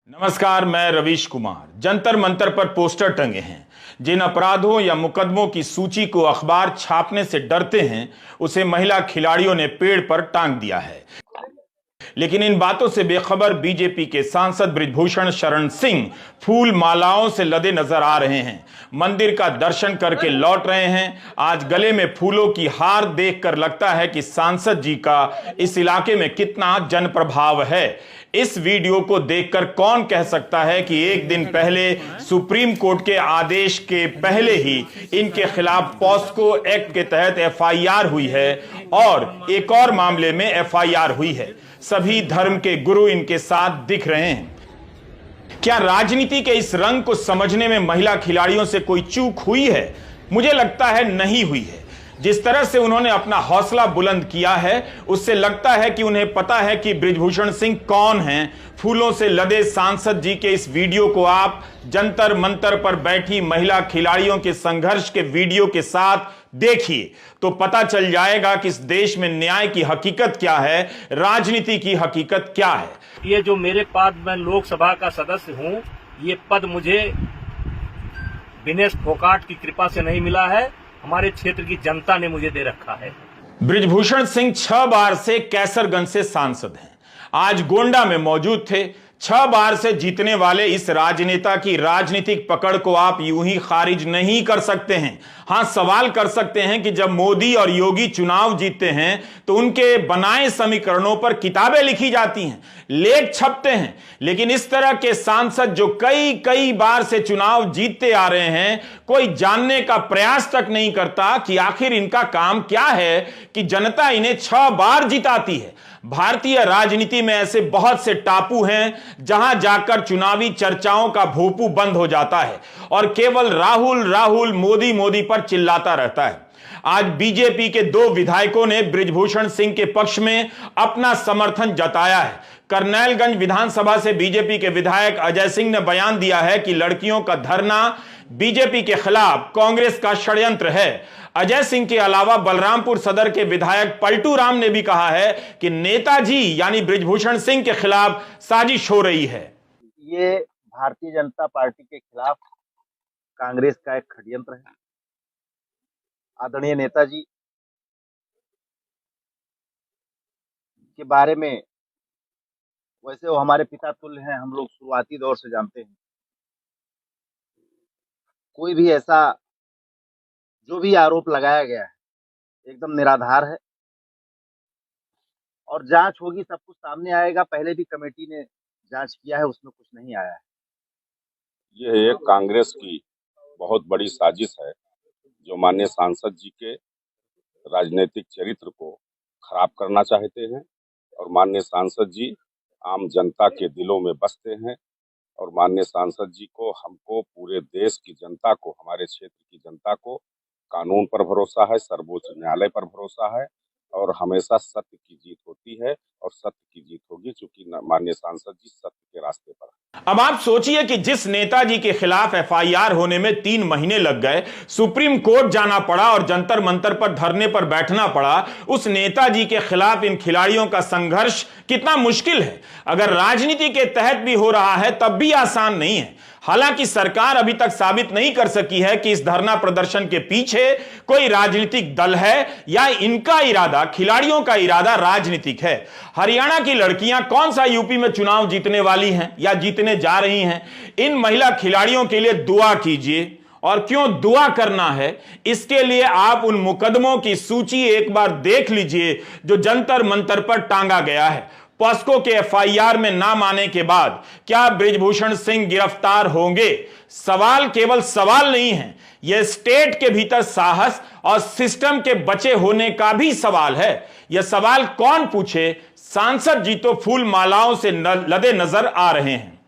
नमस्कार, मैं रवीश कुमार। जंतर मंतर पर पोस्टर टंगे हैं। जिन अपराधों या मुकदमों की सूची को अखबार छापने से डरते हैं, उसे महिला खिलाड़ियों ने पेड़ पर टांग दिया है। लेकिन इन बातों से बेखबर बीजेपी के सांसद बृजभूषण शरण सिंह फूल मालाओं से लदे नजर आ रहे हैं। मंदिर का दर्शन करके लौट रहे हैं। आज गले में फूलों की हार देखकर लगता है कि सांसद जी का इस इलाके में कितना जनप्रभाव है। इस वीडियो को देखकर कौन कह सकता है कि एक दिन पहले सुप्रीम कोर्ट के आदेश के पहले ही इनके खिलाफ पॉस्को एक्ट के तहत एफआईआर हुई है और एक और मामले में एफआईआर हुई है। सभी धर्म के गुरु इनके साथ दिख रहे हैं। क्या राजनीति के इस रंग को समझने में महिला खिलाड़ियों से कोई चूक हुई है? मुझे लगता है नहीं हुई है। जिस तरह से उन्होंने अपना हौसला बुलंद किया है, उससे लगता है कि उन्हें पता है कि बृजभूषण सिंह कौन हैं। फूलों से लदे सांसद जी के इस वीडियो को आप जंतर मंतर पर बैठी महिला खिलाड़ियों के संघर्ष के वीडियो के साथ देखिए तो पता चल जाएगा कि इस देश में न्याय की हकीकत क्या है, राजनीति की हकीकत क्या है। ये जो मेरे पद, मैं लोकसभा का सदस्य हूं, ये पद मुझे विनेश फोगाट की कृपा से नहीं मिला है, हमारे क्षेत्र की जनता ने मुझे दे रखा है। बृजभूषण सिंह 6 बार से कैसरगंज से सांसद हैं। आज गोंडा में मौजूद थे। 6 बार से जीतने वाले इस राजनेता की राजनीतिक पकड़ को आप यूं ही खारिज नहीं कर सकते हैं। हां, सवाल कर सकते हैं कि जब मोदी और योगी चुनाव जीतते हैं तो उनके बनाए समीकरणों पर किताबें लिखी जाती हैं, लेख छपते हैं, लेकिन इस तरह के सांसद जो कई बार से चुनाव जीतते आ रहे हैं, कोई जानने का प्रयास तक नहीं करता कि आखिर इनका काम क्या है कि जनता इन्हें 6 बार जिताती है। भारतीय राजनीति में ऐसे बहुत से टापू हैं जहां जाकर चुनावी चर्चाओं का भोपू बंद हो जाता है और केवल राहुल राहुल मोदी मोदी पर चिल्लाता रहता है। आज बीजेपी के 2 विधायकों ने बृजभूषण सिंह के पक्ष में अपना समर्थन जताया है। करनैलगंज विधानसभा से बीजेपी के विधायक अजय सिंह ने बयान दिया है कि लड़कियों का धरना बीजेपी के खिलाफ कांग्रेस का षड्यंत्र है। अजय सिंह के अलावा बलरामपुर सदर के विधायक पलटू राम ने भी कहा है कि नेताजी यानी बृजभूषण सिंह के खिलाफ साजिश हो रही है। ये भारतीय जनता पार्टी के खिलाफ कांग्रेस का एक षड्यंत्र है। आदरणीय नेताजी के बारे में वैसे वो हमारे पिता तुल्य हैं, हम लोग शुरुआती दौर से जानते हैं। कोई भी ऐसा जो भी आरोप लगाया गया है एकदम निराधार है और जांच होगी, सब कुछ सामने आएगा। पहले भी कमेटी ने जांच किया है, उसमें कुछ नहीं आया है। यह एक कांग्रेस की बहुत बड़ी साजिश है जो माननीय सांसद जी के राजनीतिक चरित्र को खराब करना चाहते हैं और माननीय सांसद जी आम जनता के दिलों में बसते हैं और माननीय सांसद जी को, हमको, पूरे देश की जनता को, हमारे क्षेत्र की जनता को कानून पर भरोसा है, सर्वोच्च न्यायालय पर भरोसा है और हमेशा सत्य की जीत होती है और सत्य की जीत होगी, क्योंकि माननीय सांसद जी सत्य के रास्ते पर है। अब आप सोचिए कि जिस नेताजी के खिलाफ एफआईआर होने में 3 महीने लग गए, सुप्रीम कोर्ट जाना पड़ा और जंतर मंतर पर धरने पर बैठना पड़ा, उस नेताजी के खिलाफ इन खिलाड़ियों का संघर्ष कितना मुश्किल है। अगर राजनीति के तहत भी हो रहा है तब भी आसान नहीं है। हालांकि सरकार अभी तक साबित नहीं कर सकी है कि इस धरना प्रदर्शन के पीछे कोई राजनीतिक दल है या इनका इरादा, खिलाड़ियों का इरादा राजनीतिक है। हरियाणा की लड़कियां कौन सा यूपी में चुनाव जीतने वाली हैं या जीतने जा रही हैं? इन महिला खिलाड़ियों के लिए दुआ कीजिए। और क्यों दुआ करना है, इसके लिए आप उन मुकदमों की सूची एक बार देख लीजिए जो जंतर मंतर पर टांगा गया है। पॉस्को के एफआईआर में नाम आने के बाद क्या बृजभूषण सिंह गिरफ्तार होंगे? सवाल केवल सवाल नहीं है, यह स्टेट के भीतर साहस और सिस्टम के बचे होने का भी सवाल है। यह सवाल कौन पूछे? सांसद जी तो फूल मालाओं से लदे नजर आ रहे हैं।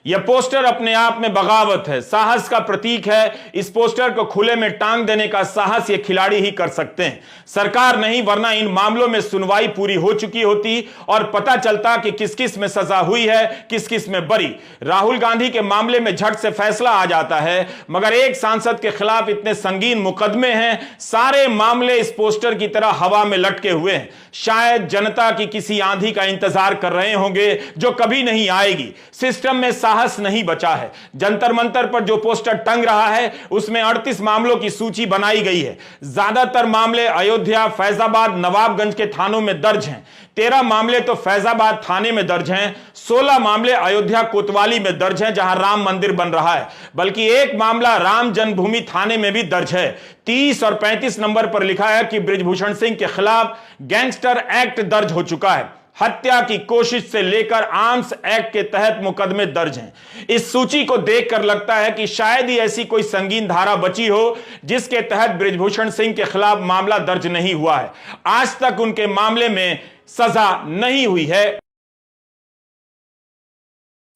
यह पोस्टर अपने आप में बगावत है, साहस का प्रतीक है। इस पोस्टर को खुले में टांग देने का साहस ये खिलाड़ी ही कर सकते हैं, सरकार नहीं, वरना इन मामलों में सुनवाई पूरी हो चुकी होती और पता चलता कि किस किस में सजा हुई है, किस किस में बरी। राहुल गांधी के मामले में झट से फैसला आ जाता है, मगर एक सांसद के खिलाफ इतने संगीन मुकदमे हैं, सारे मामले इस पोस्टर की तरह हवा में लटके हुए हैं। शायद जनता की किसी आंधी का इंतजार कर रहे होंगे जो कभी नहीं आएगी। सिस्टम में साहस नहीं बचा है। जंतर मंतर पर जो पोस्टर टंग रहा है उसमें 38 मामलों की सूची बनाई गई है। ज्यादातर मामले अयोध्या, फैजाबाद, नवाबगंज के थानों में दर्ज हैं। 13 मामले तो फैजाबाद थाने में दर्ज हैं। 16 मामले अयोध्या कोतवाली में दर्ज हैं जहां राम मंदिर बन रहा है, बल्कि एक मामला राम जन्मभूमि थाने में भी दर्ज है। 30 और 35 नंबर पर लिखा है कि बृजभूषण सिंह के खिलाफ गैंगस्टर एक्ट दर्ज हो चुका है। हत्या की कोशिश से लेकर आर्म्स एक्ट के तहत मुकदमे दर्ज हैं। इस सूची को देखकर लगता है कि शायद ही ऐसी कोई संगीन धारा बची हो जिसके तहत बृजभूषण सिंह के खिलाफ मामला दर्ज नहीं हुआ है। आज तक उनके मामले में सजा नहीं हुई है।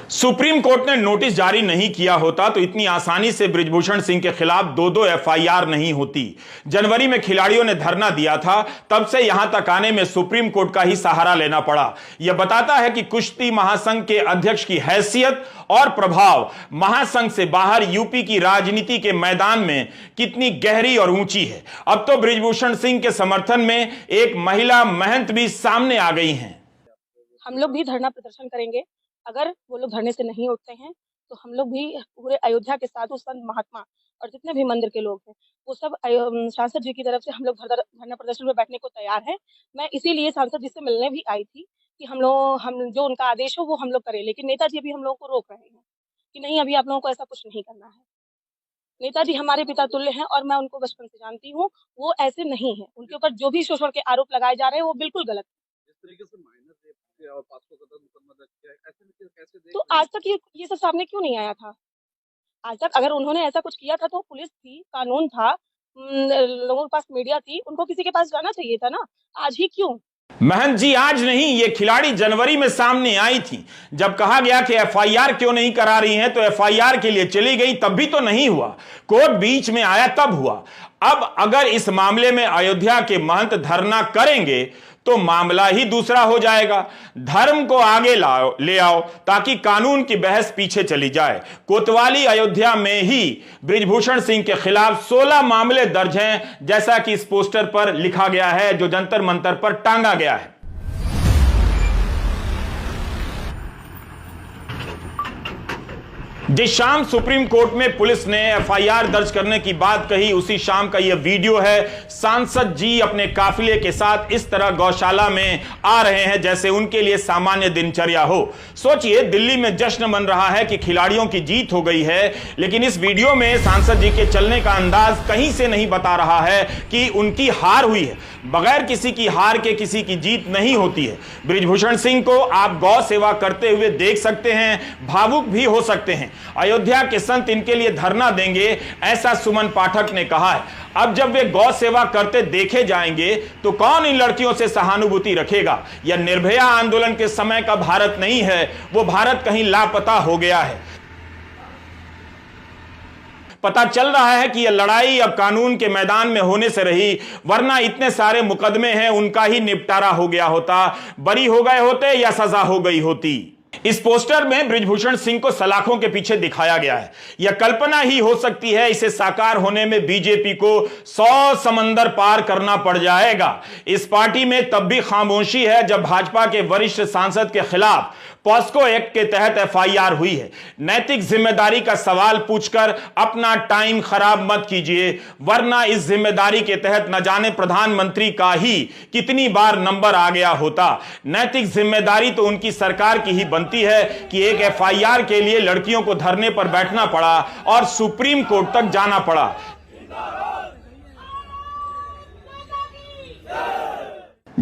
सुप्रीम कोर्ट ने नोटिस जारी नहीं किया होता तो इतनी आसानी से बृजभूषण सिंह के खिलाफ 2-2 एफआईआर नहीं होती। जनवरी में खिलाड़ियों ने धरना दिया था, तब से यहां तक आने में सुप्रीम कोर्ट का ही सहारा लेना पड़ा। यह बताता है कि कुश्ती महासंघ के अध्यक्ष की हैसियत और प्रभाव महासंघ से बाहर यूपी की राजनीति के मैदान में कितनी गहरी और ऊंची है। अब तो बृजभूषण सिंह के समर्थन में एक महिला महंत भी सामने आ गई हैं। हम लोग भी धरना प्रदर्शन करेंगे। अगर वो लोग धरने से नहीं उठते हैं तो हम लोग भी पूरे अयोध्या के साधु संत महात्मा और जितने भी मंदिर के लोग हैं वो सब सांसद जी की तरफ से हम लोग धरना प्रदर्शन में बैठने को तैयार हैं। मैं इसीलिए सांसद जी से मिलने भी आई थी कि हम जो उनका आदेश हो वो हम लोग करें, लेकिन नेताजी अभी हम लोगों को रोक रहे हैं कि नहीं, अभी आप लोगों को ऐसा कुछ नहीं करना है। नेताजी हमारे पिता तुल्य हैं और मैं उनको बचपन से जानती हूँ, वो ऐसे नहीं है। उनके ऊपर जो भी शोषण के आरोप लगाए जा रहे हैं वो बिल्कुल गलत है। तो आज तक ये सब सामने क्यों नहीं आया था? आज तक अगर उन्होंने ऐसा कुछ किया था तो पुलिस थी, कानून था, लोगों के पास मीडिया थी, उनको किसी के पास जाना चाहिए था ना। आज ही क्यों? महंत जी आज नहीं, ये खिलाड़ी जनवरी में सामने आई थी। जब कहा गया कि एफआईआर क्यों नहीं करा रही हैं तो एफआईआर के लिए चली गई, तब भी तो नहीं हुआ। कोर्ट बीच में आया तब हुआ। अब अगर इस मामले में अयोध्या के महंत धरना करेंगे तो मामला ही दूसरा हो जाएगा। धर्म को आगे ले आओ ताकि कानून की बहस पीछे चली जाए। कोतवाली अयोध्या में ही बृजभूषण सिंह के खिलाफ 16 मामले दर्ज हैं, जैसा कि इस पोस्टर पर लिखा गया है जो जंतर मंतर पर टांगा गया है। जिस शाम सुप्रीम कोर्ट में पुलिस ने एफआईआर दर्ज करने की बात कही, उसी शाम का यह वीडियो है। सांसद जी अपने काफिले के साथ इस तरह गौशाला में आ रहे हैं जैसे उनके लिए सामान्य दिनचर्या हो। सोचिए, दिल्ली में जश्न मन रहा है कि खिलाड़ियों की जीत हो गई है, लेकिन इस वीडियो में सांसद जी के चलने का अंदाज कहीं से नहीं बता रहा है कि उनकी हार हुई है। बगैर किसी की हार के किसी की जीत नहीं होती है। बृजभूषण सिंह को आप गौ सेवा करते हुए देख सकते हैं, भावुक भी हो सकते हैं। अयोध्या के संत इनके लिए धरना देंगे, ऐसा सुमन पाठक ने कहा है। अब जब वे गौ सेवा करते देखे जाएंगे तो कौन इन लड़कियों से सहानुभूति रखेगा? यह निर्भया आंदोलन के समय का भारत नहीं है, वो भारत कहीं लापता हो गया है। पता चल रहा है कि यह लड़ाई अब कानून के मैदान में होने से रही, वरना इतने सारे मुकदमे हैं उनका ही निपटारा हो गया होता, बरी हो गए होते या सजा हो गई होती। इस पोस्टर में बृजभूषण सिंह को सलाखों के पीछे दिखाया गया है। यह कल्पना ही हो सकती है, इसे साकार होने में बीजेपी को 100 समंदर पार करना पड़ जाएगा। इस पार्टी में तब भी खामोशी है जब भाजपा के वरिष्ठ सांसद के खिलाफ पॉस्को एक्ट के तहत एफआईआर हुई है। नैतिक जिम्मेदारी का सवाल पूछकर अपना टाइम खराब मत कीजिए, वरना इस जिम्मेदारी के तहत न जाने प्रधानमंत्री का ही कितनी बार नंबर आ गया होता। नैतिक जिम्मेदारी तो उनकी सरकार की ही बनती है कि एक एफआईआर के लिए लड़कियों को धरने पर बैठना पड़ा और सुप्रीम कोर्ट तक जाना पड़ा।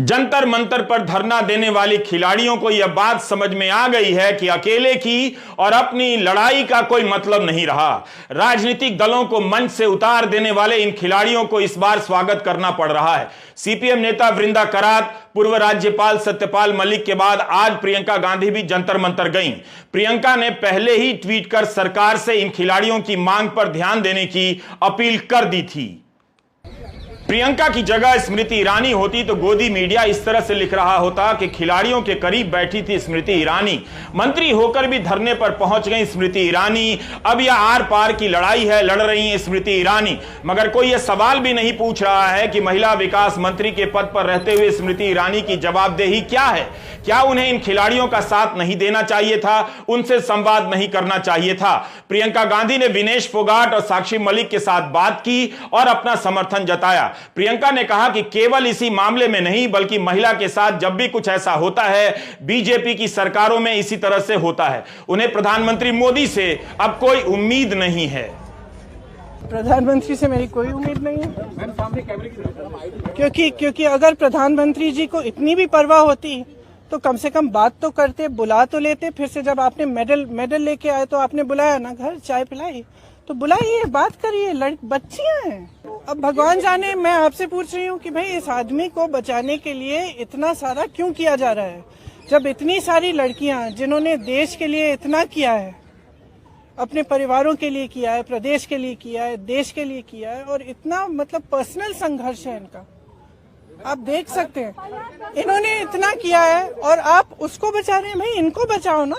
जंतर मंतर पर धरना देने वाली खिलाड़ियों को यह बात समझ में आ गई है कि अकेले की और अपनी लड़ाई का कोई मतलब नहीं रहा। राजनीतिक दलों को मंच से उतार देने वाले इन खिलाड़ियों को इस बार स्वागत करना पड़ रहा है। सीपीएम नेता वृंदा करात, पूर्व राज्यपाल सत्यपाल मलिक के बाद आज प्रियंका गांधी भी जंतर मंतर गईं। प्रियंका ने पहले ही ट्वीट कर सरकार से इन खिलाड़ियों की मांग पर ध्यान देने की अपील कर दी थी। प्रियंका की जगह स्मृति ईरानी होती तो गोदी मीडिया इस तरह से लिख रहा होता कि खिलाड़ियों के करीब बैठी थी स्मृति ईरानी, मंत्री होकर भी धरने पर पहुंच गई स्मृति ईरानी। अब यह आर पार की लड़ाई है, लड़ रही है स्मृति ईरानी। मगर कोई यह सवाल भी नहीं पूछ रहा है कि महिला विकास मंत्री के पद पर रहते हुए स्मृति ईरानी की जवाबदेही क्या है। क्या उन्हें इन खिलाड़ियों का साथ नहीं देना चाहिए था, उनसे संवाद नहीं करना चाहिए था? प्रियंका गांधी ने विनेश फोगाट और साक्षी मलिक के साथ बात की और अपना समर्थन जताया। प्रियंका ने कहा कि केवल इसी मामले में नहीं बल्कि महिला के साथ जब भी कुछ ऐसा होता है, बीजेपी की सरकारों में इसी तरह से होता है। उन्हें प्रधानमंत्री मोदी से अब कोई उम्मीद नहीं है। प्रधानमंत्री से मेरी कोई उम्मीद नहीं है, क्योंकि अगर प्रधानमंत्री जी को इतनी भी परवाह होती तो कम से कम बात तो करते, बुला तो लेते। फिर से जब आपने मेडल लेके आए तो आपने बुलाया ना, घर चाय पिलाई तो बुलाइए, बात करिए, बच्चियां हैं। अब भगवान जाने, मैं आपसे पूछ रही हूँ कि भाई इस आदमी को बचाने के लिए इतना सारा क्यों किया जा रहा है, जब इतनी सारी लड़कियां जिन्होंने देश के लिए इतना किया है, अपने परिवारों के लिए किया है, प्रदेश के लिए किया है, देश के लिए किया है, और इतना मतलब पर्सनल संघर्ष है इनका, आप देख सकते हैं। इन्होंने इतना किया है और आप उसको बचा रहे हैं। भाई इनको बचाओ ना।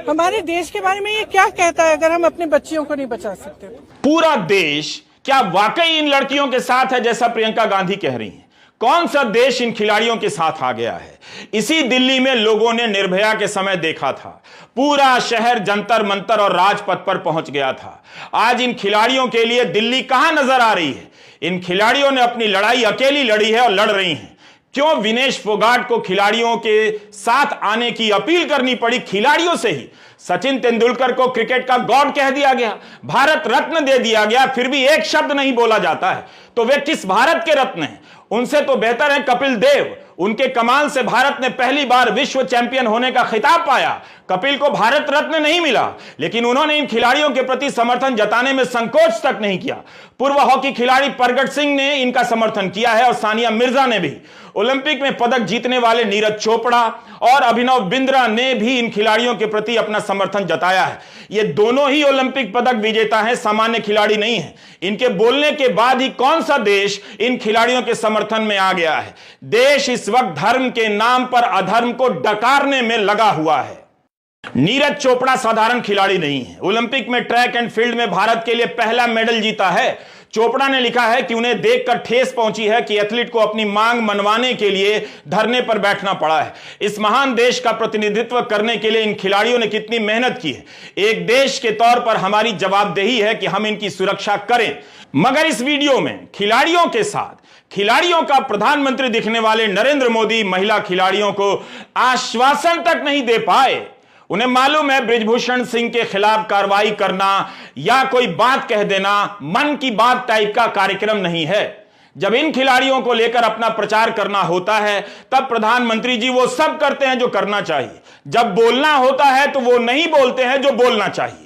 हमारे देश के बारे में ये क्या कहता है अगर हम अपने बच्चियों को नहीं बचा सकते? पूरा देश क्या वाकई इन लड़कियों के साथ है जैसा प्रियंका गांधी कह रही हैं? कौन सा देश इन खिलाड़ियों के साथ आ गया है? इसी दिल्ली में लोगों ने निर्भया के समय देखा था, पूरा शहर जंतर मंतर और राजपथ पर पहुंच गया था। आज इन खिलाड़ियों के लिए दिल्ली कहां नजर आ रही है? इन खिलाड़ियों ने अपनी लड़ाई अकेली लड़ी है और लड़ रही हैं। क्यों विनेश फोगाट को खिलाड़ियों के साथ आने की अपील करनी पड़ी? खिलाड़ियों से ही सचिन तेंदुलकर को क्रिकेट का गॉड कह दिया गया, भारत रत्न दे दिया गया, फिर भी एक शब्द नहीं बोला जाता है। तो वे किस भारत के रत्न हैं? उनसे तो बेहतर है कपिल देव। उनके कमाल से भारत ने पहली बार विश्व चैंपियन होने का खिताब पाया। कपिल को भारत रत्न नहीं मिला, लेकिन उन्होंने इन खिलाड़ियों के प्रति समर्थन जताने में संकोच तक नहीं किया। पूर्व हॉकी खिलाड़ी प्रगट सिंह ने इनका समर्थन किया है और सानिया मिर्जा ने भी। ओलंपिक में पदक जीतने वाले नीरज चोपड़ा और अभिनव बिंद्रा ने भी इन खिलाड़ियों के प्रति अपना समर्थन जताया है। ये दोनों ही ओलंपिक पदक विजेता हैं, सामान्य खिलाड़ी नहीं है। इनके बोलने के बाद ही कौन सा देश इन खिलाड़ियों के समर्थन में आ गया है? देश इस वक्त धर्म के नाम पर अधर्म को डकारने में लगा हुआ है। नीरज चोपड़ा साधारण खिलाड़ी नहीं है। ओलंपिक में ट्रैक एंड फील्ड में भारत के लिए पहला मेडल जीता है। चोपड़ा ने लिखा है कि उन्हें देखकर ठेस पहुंची है कि एथलीट को अपनी मांग मनवाने के लिए धरने पर बैठना पड़ा है। इस महान देश का प्रतिनिधित्व करने के लिए इन खिलाड़ियों ने कितनी मेहनत की है। एक देश के तौर पर हमारी जवाबदेही है कि हम इनकी सुरक्षा करें। मगर इस वीडियो में खिलाड़ियों के साथ खिलाड़ियों का प्रधानमंत्री दिखने वाले नरेंद्र मोदी महिला खिलाड़ियों को आश्वासन तक नहीं दे पाए। उन्हें मालूम है बृजभूषण सिंह के खिलाफ कार्रवाई करना या कोई बात कह देना मन की बात टाइप का कार्यक्रम नहीं है। जब इन खिलाड़ियों को लेकर अपना प्रचार करना होता है तब प्रधानमंत्री जी वो सब करते हैं जो करना चाहिए। जब बोलना होता है तो वो नहीं बोलते हैं जो बोलना चाहिए।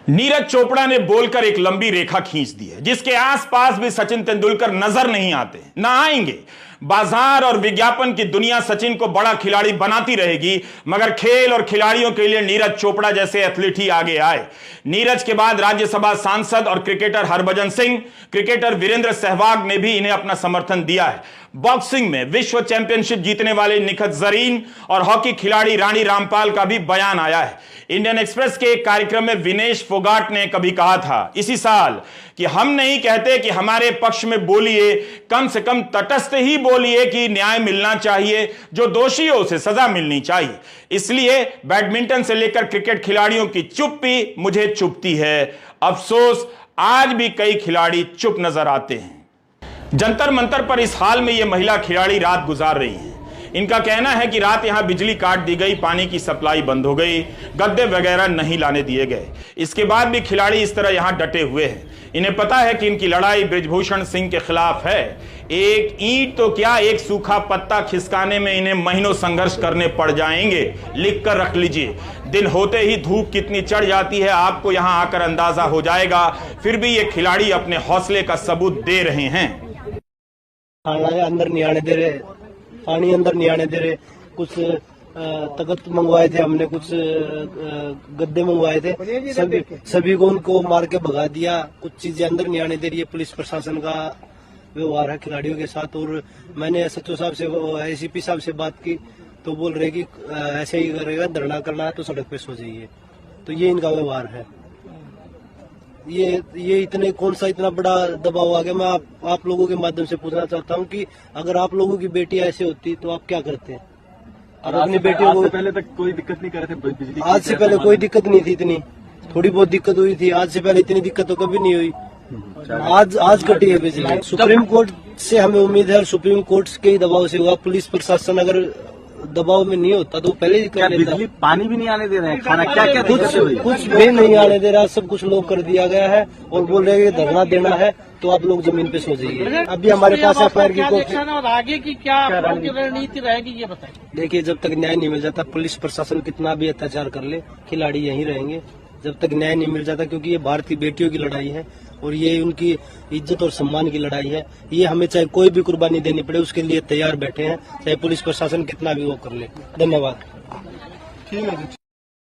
नीरज चोपड़ा ने बोलकर एक लंबी रेखा खींच दी है जिसके आसपास भी सचिन तेंदुलकर नजर नहीं आते, ना आएंगे। बाजार और विज्ञापन की दुनिया सचिन को बड़ा खिलाड़ी बनाती रहेगी, मगर खेल और खिलाड़ियों के लिए नीरज चोपड़ा जैसे एथलीट ही आगे आए। नीरज के बाद राज्यसभा सांसद और क्रिकेटर हरभजन सिंह, क्रिकेटर वीरेंद्र सहवाग ने भी इन्हें अपना समर्थन दिया है। बॉक्सिंग में विश्व चैंपियनशिप जीतने वाले निखत जरीन और हॉकी खिलाड़ी रानी रामपाल का भी बयान आया है। इंडियन एक्सप्रेस के एक कार्यक्रम में विनेश फोगाट ने कभी कहा था इसी साल कि हम नहीं कहते कि हमारे पक्ष में बोलिए, कम से कम तटस्थ ही बोलिए कि न्याय मिलना चाहिए, जो दोषी हो उसे सजा मिलनी चाहिए। इसलिए बैडमिंटन से लेकर क्रिकेट खिलाड़ियों की चुप्पी मुझे चुभती है। अफसोस आज भी कई खिलाड़ी चुप नजर आते हैं। जंतर मंतर पर इस हाल में ये महिला खिलाड़ी रात गुजार रही हैं। इनका कहना है कि रात यहां बिजली काट दी गई, पानी की सप्लाई बंद हो गई, गद्दे वगैरह नहीं लाने दिए गए। इसके बाद भी खिलाड़ी इस तरह यहां डटे हुए हैं। इन्हें पता है कि इनकी लड़ाई बृजभूषण सिंह के खिलाफ है। एक ईंट तो क्या, एक सूखा पत्ता खिसकाने में इन्हें महीनों संघर्ष करने पड़ जाएंगे। लिख कर रख लीजिए, दिन होते ही धूप कितनी चढ़ जाती है आपको यहां आकर अंदाजा हो जाएगा। फिर भी ये खिलाड़ी अपने हौसले का सबूत दे रहे हैं। अंदर नहीं आने दे रहे, पानी अंदर नहीं आने दे रहे। कुछ तख्त मंगवाए थे हमने, कुछ गद्दे मंगवाए थे, सभी को उनको मार के भगा दिया। कुछ चीजें अंदर नहीं आने दे रही है। पुलिस प्रशासन का व्यवहार है खिलाड़ियों के साथ। और मैंने SHO साहब से, ACP साहब से बात की तो बोल रहे कि ऐसे ही करेगा, धरना करना है तो सड़क पे सो जाइए। तो ये इनका व्यवहार है। ये इतने कौन सा इतना बड़ा दबाव आ गया। मैं आप लोगों के माध्यम से पूछना चाहता हूँ कि अगर आप लोगों की बेटी ऐसे होती तो आप क्या करते? और अपनी बेटियों को पहले तक कोई दिक्कत नहीं कर रहे थे बिजली? आज से पहले कोई दिक्कत नहीं थी, इतनी थोड़ी बहुत दिक्कत हुई थी। आज से पहले इतनी दिक्कत तो कभी नहीं हुई। आज कटी है बिजली। सुप्रीम कोर्ट से हमें उम्मीद है, सुप्रीम कोर्ट के ही दबाव से हुआ। पुलिस प्रशासन अगर दबाव में नहीं होता तो पहले ही कर लेता। बिजली पानी भी नहीं आने दे रहे हैं, खाना क्या कुछ भी नहीं आने दे रहा। सब कुछ लोग कर दिया गया है और बोल रहे हैं कि धरना देना है तो आप लोग जमीन पे सो जाइए। अभी हमारे पास FIR की कॉपी। और आगे की क्या रणनीति रहेगी ये बताइए। देखिए, जब तक न्याय नहीं मिल जाता, पुलिस प्रशासन कितना भी अत्याचार कर ले, खिलाड़ी यहीं रहेंगे जब तक न्याय नहीं मिल जाता। क्योंकि ये भारतीय बेटियों की लड़ाई है और ये उनकी इज्जत और सम्मान की लड़ाई है। ये हमें चाहे कोई भी कुर्बानी देनी पड़े उसके लिए तैयार बैठे हैं, चाहे पुलिस प्रशासन कितना भी वो कर ले। धन्यवाद।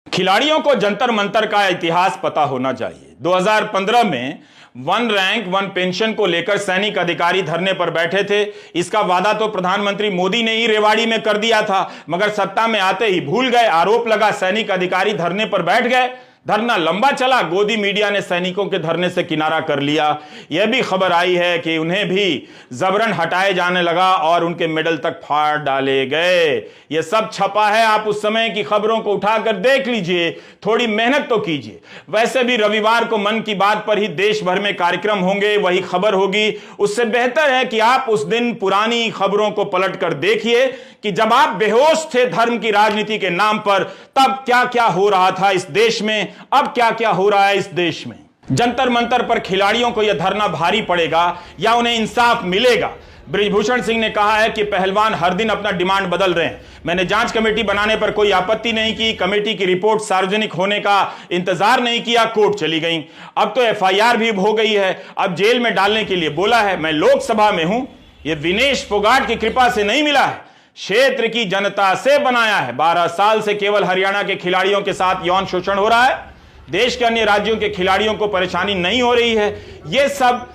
खिलाड़ियों को जंतर मंतर का इतिहास पता होना चाहिए। 2015 में 1 रैंक 1 पेंशन को लेकर सैनिक अधिकारी धरने पर बैठे थे। इसका वादा तो प्रधानमंत्री मोदी ने ही रेवाड़ी में कर दिया था, मगर सत्ता में आते ही भूल गए। आरोप लगा सैनिक अधिकारी धरने पर बैठ गए। धरना लंबा चला, गोदी मीडिया ने सैनिकों के धरने से किनारा कर लिया। यह भी खबर आई है कि उन्हें भी जबरन हटाए जाने लगा और उनके मेडल तक फाड़ डाले गए। यह सब छपा है, आप उस समय की खबरों को उठाकर देख लीजिए, थोड़ी मेहनत तो कीजिए। वैसे भी रविवार को मन की बात पर ही देश भर में कार्यक्रम होंगे, वही खबर होगी। उससे बेहतर है कि आप उस दिन पुरानी खबरों को पलट कर देखिए कि जब आप बेहोश थे धर्म की राजनीति के नाम पर, तब क्या क्या हो रहा था इस देश में, अब क्या क्या हो रहा है इस देश में। जंतर मंतर पर खिलाड़ियों को यह धरना भारी पड़ेगा या उन्हें इंसाफ मिलेगा? बृजभूषण सिंह ने कहा है कि पहलवान हर दिन अपना डिमांड बदल रहे हैं। मैंने जांच कमेटी बनाने पर कोई आपत्ति नहीं की, कमेटी की रिपोर्ट सार्वजनिक होने का इंतजार नहीं किया, कोर्ट चली गई। अब तो FIR भी हो गई है, अब जेल में डालने के लिए बोला है। मैं लोकसभा में हूं, यह विनेश फोगाट की कृपा से नहीं मिला है, क्षेत्र की जनता से बनाया है। 12 साल से केवल हरियाणा के खिलाड़ियों के साथ यौन शोषण हो रहा है, देश के अन्य राज्यों के खिलाड़ियों को परेशानी नहीं हो रही है। यह सब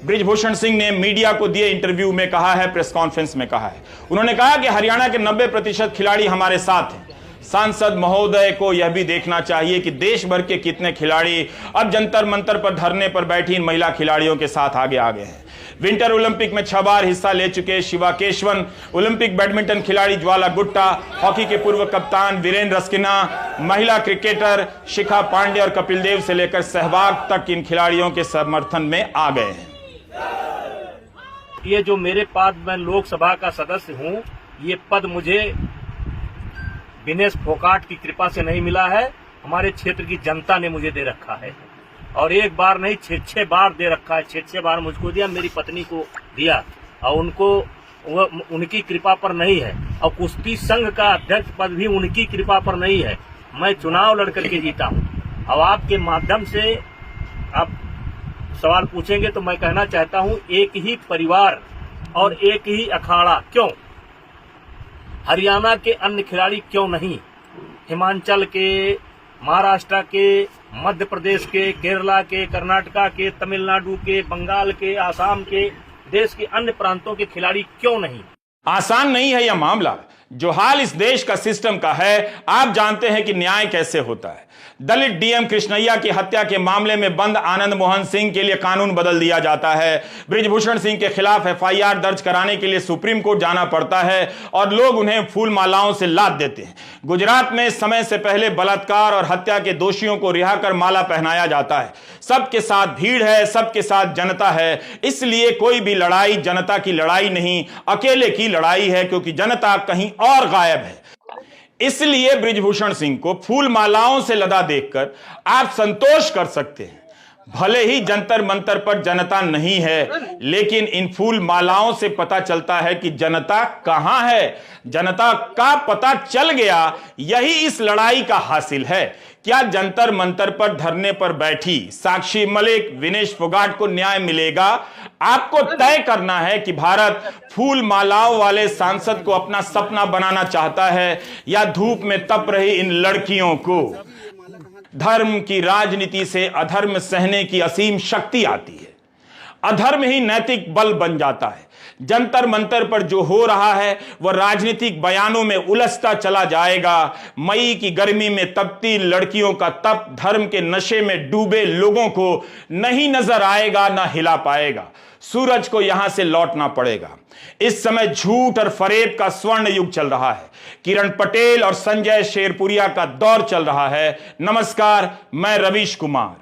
बृजभूषण सिंह ने मीडिया को दिए इंटरव्यू में कहा है, प्रेस कॉन्फ्रेंस में कहा है। उन्होंने कहा कि हरियाणा के 90% खिलाड़ी हमारे साथ हैं। सांसद महोदय को यह भी देखना चाहिए कि देश भर के कितने खिलाड़ी अब जंतर मंतर पर धरने पर बैठी इन महिला खिलाड़ियों के साथ आगे हैं। विंटर ओलंपिक में 6 बार हिस्सा ले चुके शिवा केशवन, ओलंपिक बैडमिंटन खिलाड़ी ज्वाला गुट्टा, हॉकी के पूर्व कप्तान वीरेंद्र रस्किना, महिला क्रिकेटर शिखा पांडे और कपिल देव से लेकर सहवाग तक इन खिलाड़ियों के समर्थन में आ गए हैं। ये जो मेरे पद, मैं लोकसभा का सदस्य हूं, ये पद मुझे विनेश फोगाट की कृपा से नहीं मिला है, हमारे क्षेत्र की जनता ने मुझे दे रखा है। और एक बार नहीं, 6 बार दे रखा है। 6 बार मुझको दिया, मेरी पत्नी को दिया, और उनको उनकी कृपा पर नहीं है। और कुश्ती संघ का अध्यक्ष पद भी उनकी कृपा पर नहीं है। मैं चुनाव लड़कर के जीता हूं। अब आपके माध्यम से आप सवाल पूछेंगे तो मैं कहना चाहता हूं, एक ही परिवार और एक ही अखाड़ा क्यों? हरियाणा के अन्य खिलाड़ी क्यों नहीं? हिमाचल के, महाराष्ट्र के, मध्य प्रदेश के, केरला के, कर्नाटका के, तमिलनाडु के, बंगाल के, आसाम के, देश के अन्य प्रांतों के खिलाड़ी क्यों नहीं? आसान नहीं है यह मामला। जो हाल इस देश का सिस्टम का है, आप जानते हैं कि न्याय कैसे होता है। दलित डीएम कृष्णैया की हत्या के मामले में बंद आनंद मोहन सिंह के लिए कानून बदल दिया जाता है। बृजभूषण सिंह के खिलाफ एफआईआर दर्ज कराने के लिए सुप्रीम कोर्ट जाना पड़ता है और लोग उन्हें फूल मालाओं से लाद देते हैं। गुजरात में समय से पहले बलात्कार और हत्या के दोषियों को रिहा कर माला पहनाया जाता है। सबके साथ भीड़ है, सबके साथ जनता है, इसलिए कोई भी लड़ाई जनता की लड़ाई नहीं, अकेले की लड़ाई है, क्योंकि जनता कहीं और गायब है। इसलिए बृजभूषण सिंह को फूल मालाओं से लदा देखकर आप संतोष कर सकते हैं। भले ही जंतर मंतर पर जनता नहीं है, लेकिन इन फूल मालाओं से पता चलता है कि जनता कहां है। जनता का पता चल गया, यही इस लड़ाई का हासिल है। क्या जंतर मंतर पर धरने पर बैठी साक्षी मलिक, विनेश फोगाट को न्याय मिलेगा? आपको तय करना है कि भारत फूल मालाओं वाले सांसद को अपना सपना बनाना चाहता है या धूप में तप रही इन लड़कियों को। धर्म की राजनीति से अधर्म सहने की असीम शक्ति आती है। अधर्म ही नैतिक बल बन जाता है। जंतर मंतर पर जो हो रहा है वह राजनीतिक बयानों में उलझता चला जाएगा। मई की गर्मी में तपती लड़कियों का तप धर्म के नशे में डूबे लोगों को नहीं नजर आएगा, ना हिला पाएगा। सूरज को यहां से लौटना पड़ेगा। इस समय झूठ और फरेब का स्वर्ण युग चल रहा है। किरण पटेल और संजय शेरपुरिया का दौर चल रहा है। नमस्कार, मैं रवीश कुमार।